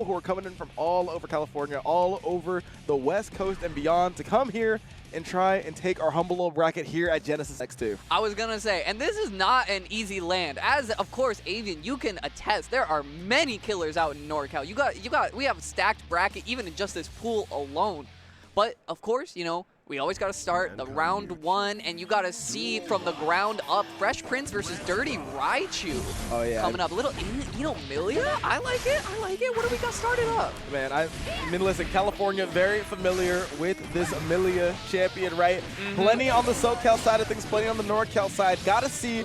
who are coming in from all over California, all over the West Coast and beyond to come here and try and take our humble little bracket here at Genesisgg. I was gonna say, and this is not an easy land. As of course, Avian, you can attest. There are many killers out in NorCal. We have a stacked bracket even in just this pool alone. But of course, you know, we always got to start the round one, and you got to see from the ground up Fresh Prince versus Dirty Raichu. Oh, yeah. Coming up. A little, Millia? I like it. I like it. What do we got started up? Man, listen, California, very familiar with this Millia champion, right? Plenty on the SoCal side of things, plenty on the NorCal side. Got to see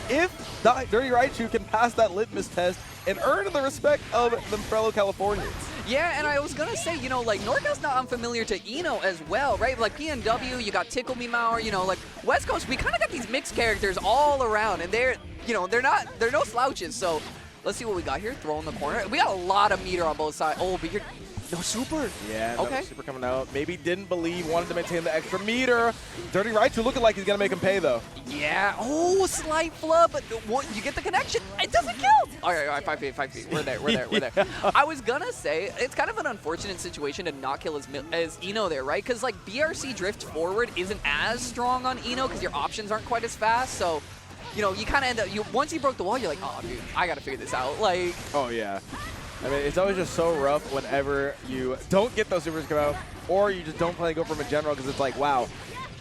if Dirty Raichu can pass that litmus test and earn the respect of the fellow Californians. Yeah, and I was gonna say, you know, like Norcal's not unfamiliar to Eno as well, right? Like PNW, you got Tickle Me Mauer, you know, like West Coast, we kind of got these mixed characters all around, and they're no slouches. So let's see what we got here. Throw in the corner. We got a lot of meter on both sides. Oh, but you're no super. Yeah, okay. No super coming out. Maybe didn't believe, wanted to maintain the extra meter. Dirty Raichu looking like he's gonna make him pay though. Yeah. Oh, slight flub, but what, you get the connection. It doesn't kill. All right, 5 feet, 5 feet. We're there. I was gonna say it's kind of an unfortunate situation to not kill as Eno there, right? Because like BRC drift forward isn't as strong on Eno because your options aren't quite as fast. So, you know, you kind of end up. Once you broke the wall, you're like, oh, dude, I gotta figure this out. Like. Oh yeah. I mean, it's always just so rough whenever you don't get those supers come out, or you just don't play go from a general because it's like, wow,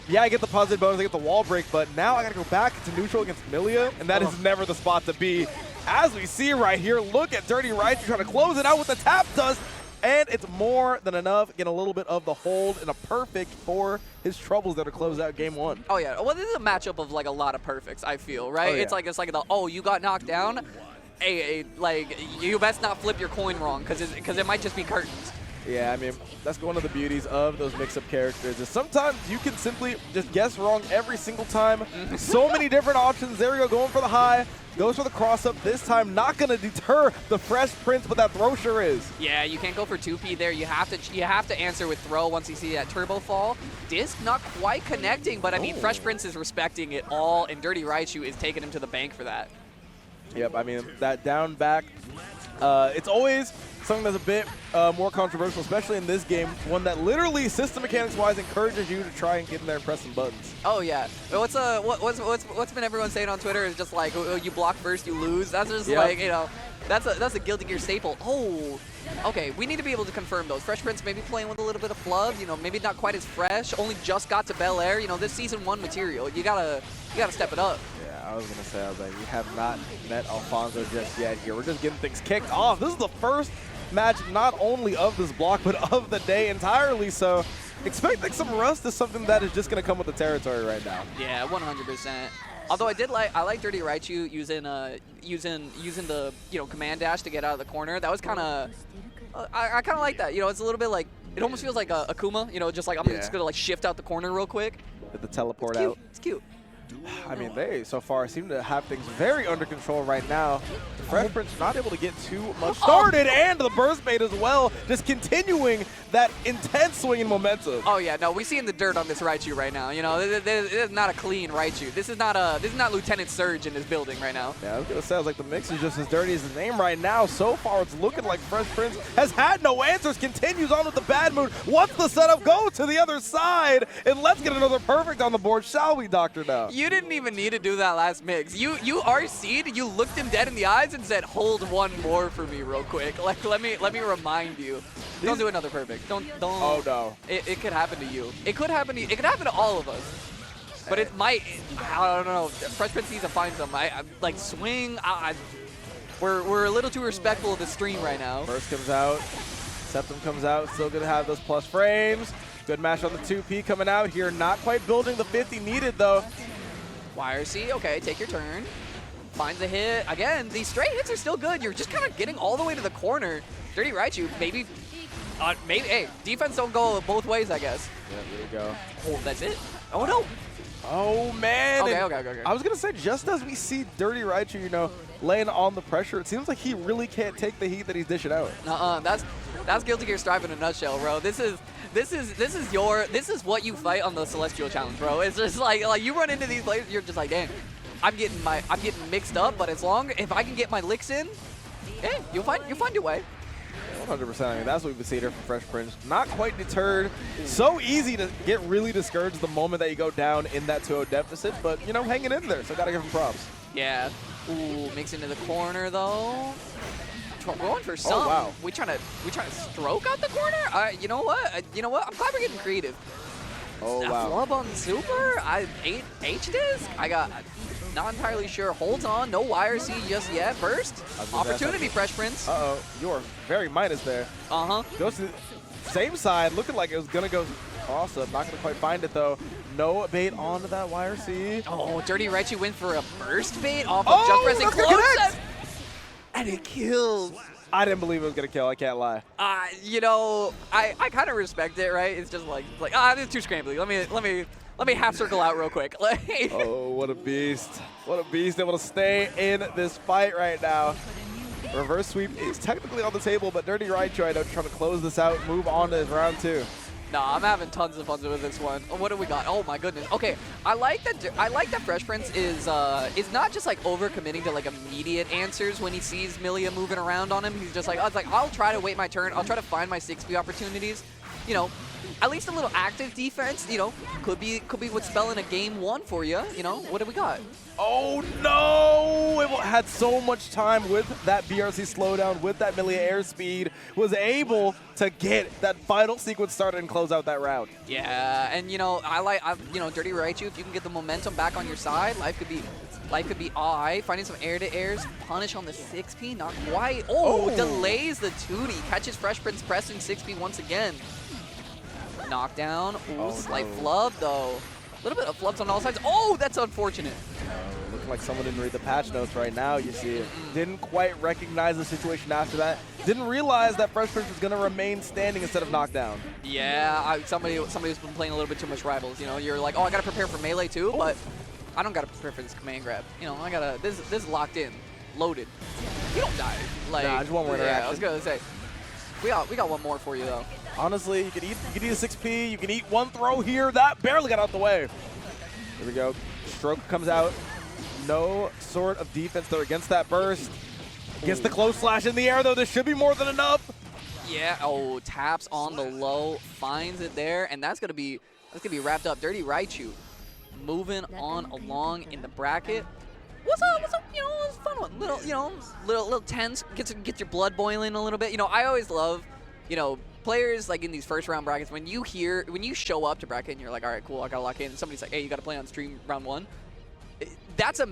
yeah, I get the positive bonus, I get the wall break, but now I got to go back to neutral against Millia, and that is never the spot to be. As we see right here, look at Dirty Raichu trying to close it out with the tap dust, and it's more than enough. Get a little bit of the hold and a perfect for his troubles that are close out game one. Oh yeah, well this is a matchup of like a lot of perfects, I feel, right? Oh, yeah. It's like the you got knocked down. Hey, like you best not flip your coin wrong because it might just be curtains. Yeah, I mean, that's one of the beauties of those mix-up characters is sometimes you can simply just guess wrong every single time. So many different options. There we go, going for the high. Goes for the cross-up. This time not going to deter the Fresh Prince, but that throw sure is. Yeah, you can't go for 2P there. You have to answer with throw once you see that turbo fall. Disc not quite connecting, but I mean, Fresh Prince is respecting it all, and Dirty Raichu is taking him to the bank for that. Yep, I mean, that down back, it's always something that's a bit more controversial, especially in this game, one that literally system mechanics-wise encourages you to try and get in there and press some buttons. Oh yeah, what's been everyone saying on Twitter is just like, oh, you block first, you lose. That's just like, you know, that's a Guilty Gear staple. Oh, okay, we need to be able to confirm those. Fresh Prince maybe playing with a little bit of flub, you know, maybe not quite as fresh. Only just got to Bel Air, you know, this season 1 material. You gotta step it up. I was going to say, we have not met Alfonso just yet here. We're just getting things kicked off. This is the first match not only of this block, but of the day entirely. So expecting some rust is something that is just going to come with the territory right now. Yeah, 100%. Although I like Dirty Raichu using the, you know, command dash to get out of the corner. That was kind of, I kind of like that. You know, it's a little bit like, it almost feels like a Akuma, you know, just like I'm just going to like shift out the corner real quick. Get the teleport it's out. It's cute. I mean, they so far seem to have things very under control right now. The Fresh Prince not able to get too much started, and the burst bait as well, just continuing that intense swing and momentum. Oh yeah, no, we seeing the dirt on this Raichu right now. You know, it is not a clean Raichu. This is not Lieutenant Surge in this building right now. Yeah, I was gonna say, like the mix is just as dirty as his name right now. So far, it's looking like Fresh Prince has had no answers. Continues on with the bad mood. What's the setup? Go to the other side, and let's get another perfect on the board, shall we, Doctor? Now. You didn't even need to do that last mix. You RC'd, you looked him dead in the eyes and said, "Hold one more for me, real quick." Like let me remind you. Don't do another perfect. Don't. Oh no. It could happen to you. It could happen to you. It could happen to all of us. But it might. I don't know. Fresh Prince needs to find some. I like swing. We're a little too respectful of the stream right now. First comes out. Septum comes out. Still gonna have those plus frames. Good mash on the 2P coming out here. Not quite building the 50 needed though. YRC, okay, take your turn. Finds a hit. Again, these straight hits are still good. You're just kind of getting all the way to the corner. Dirty Raichu, maybe, hey, defense don't go both ways, I guess. Yeah, there you go. Oh, that's it? Oh, no. Oh, man. Okay. I was going to say, just as we see Dirty Raichu, you know, laying on the pressure, it seems like he really can't take the heat that he's dishing out. That's Guilty Gear Strive in a nutshell, bro. This is what you fight on the Celestial Challenge, bro. It's just like you run into these players, you're just like, dang, I'm getting mixed up, but if I can get my licks in, hey, you'll find your way. 100%. I mean, that's what we've been seeing here from Fresh Prince. Not quite deterred. So easy to get really discouraged the moment that you go down in that 2-0 deficit, but, you know, hanging in there, so gotta give him props. Yeah. Ooh, makes it into the corner, though. Going for some. Oh, wow. We trying to stroke out the corner? You know what? You know what? I'm glad we're getting creative. Oh, wow. Flub on super. H-disc. I got not entirely sure. Holds on. No YRC just yet. Burst. Opportunity, Fresh Prince. Uh-oh. You are very minus there. Uh-huh. Goes to the same side, looking like it was going to go awesome. Not going to quite find it, though. No bait onto that YRC. Oh, Dirty Raichu went for a burst bait off of jump pressing close. And it kills. I didn't believe it was going to kill. I can't lie. You know, I kind of respect it, right? It's just like this is too scrambly. Let me half circle out real quick. Oh, what a beast. What a beast able to stay in this fight right now. Reverse sweep is technically on the table, but Dirty Raichu, I know, trying to close this out, move on to round 2. No, I'm having tons of fun with this one. What do we got? Oh my goodness. Okay, I like that Fresh Prince is not just like overcommitting to like immediate answers when he sees Millia moving around on him. He's just like, I'll try to wait my turn. I'll try to find my 6B opportunities. You know, at least a little active defense. You know, could be what's spelling a game 1 for you. You know, what do we got? Oh no! It had so much time with that BRC slowdown, with that Millia airspeed, was able to get that final sequence started and close out that round. Yeah, and you know, you know, Dirty Raichu, if you can get the momentum back on your side, life could be alright. Finding some air-to-airs, punish on the 6P, not quite. Oh, delays the 2D, catches Fresh Prince pressing 6P once again. Knockdown. Ooh, slight flub though. A little bit of flubs on all sides. Oh, that's unfortunate. Looking like someone didn't read the patch notes right now, you see it. Didn't quite recognize the situation after that. Didn't realize that Fresh Prince was going to remain standing instead of knocked down. Yeah, somebody who's been playing a little bit too much Rivals. You know, you're like, oh, I got to prepare for Melee too, but I don't got to prepare for this command grab. You know, this is locked in, loaded. You don't die. Like, nah, just one more interaction. I was going to say, we got one more for you though. Honestly, you can eat a 6P, you can eat one throw here. That barely got out the way. Here we go. Stroke comes out. No sort of defense though against that burst. Gets the close slash in the air though. This should be more than enough. Yeah. Oh, taps on the low, finds it there, and that's gonna be wrapped up. Dirty Raichu moving on along in the bracket. What's up? What's up? You know, it's a fun one. Little tense. Gets your blood boiling a little bit. You know, I always love, you know, players like in these first round brackets, when you show up to bracket and you're like, all right, cool, I gotta lock in, and somebody's like, hey, you gotta play on stream round 1. That's a